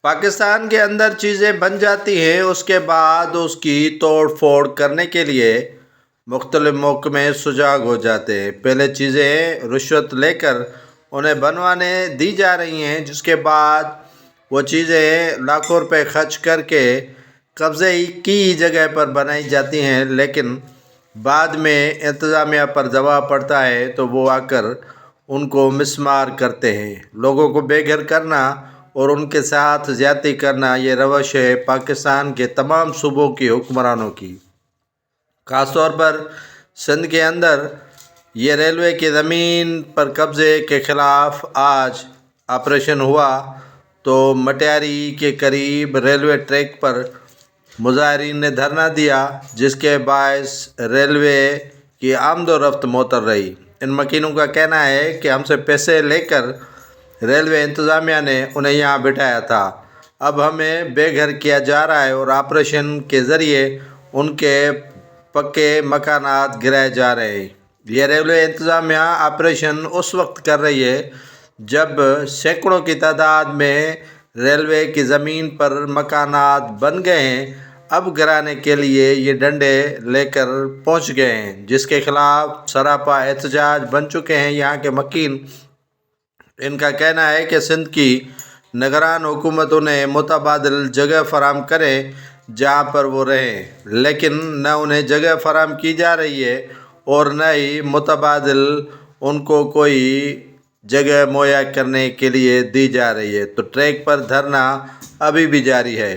پاکستان کے اندر چیزیں بن جاتی ہیں، اس کے بعد اس کی توڑ پھوڑ کرنے کے لیے مختلف محکمے سجاگ ہو جاتے ہیں۔ پہلے چیزیں رشوت لے کر انہیں بنوانے دی جا رہی ہیں، جس کے بعد وہ چیزیں لاکھوں روپے خرچ کر کے قبضے کی جگہ پر بنائی جاتی ہیں، لیکن بعد میں انتظامیہ پر دباؤ پڑتا ہے تو وہ آ کر ان کو مسمار کرتے ہیں۔ لوگوں کو بے گھر کرنا اور ان کے ساتھ زیادتی کرنا، یہ روش ہے پاکستان کے تمام صوبوں کی حکمرانوں کی۔ خاص طور پر سندھ کے اندر یہ ریلوے کی زمین پر قبضے کے خلاف آج آپریشن ہوا تو مٹیاری کے قریب ریلوے ٹریک پر مظاہرین نے دھرنا دیا، جس کے باعث ریلوے کی آمد و رفت معطل رہی۔ ان مکینوں کا کہنا ہے کہ ہم سے پیسے لے کر ریلوے انتظامیہ نے انہیں یہاں بٹھایا تھا، اب ہمیں بے گھر کیا جا رہا ہے اور آپریشن کے ذریعے ان کے پکے مکانات گرائے جا رہے ہیں۔ یہ ریلوے انتظامیہ آپریشن اس وقت کر رہی ہے جب سینکڑوں کی تعداد میں ریلوے کی زمین پر مکانات بن گئے ہیں، اب گرانے کے لیے یہ ڈنڈے لے کر پہنچ گئے ہیں، جس کے خلاف سراپا احتجاج بن چکے ہیں یہاں کے مکین۔ ان کا کہنا ہے کہ سندھ کی نگران حکومت انہیں متبادل جگہ فراہم کرے جہاں پر وہ رہیں، لیکن نہ انہیں جگہ فراہم کی جا رہی ہے اور نہ ہی متبادل ان کو کوئی جگہ مہیا کرنے کے لیے دی جا رہی ہے، تو ٹریک پر دھرنا ابھی بھی جاری ہے۔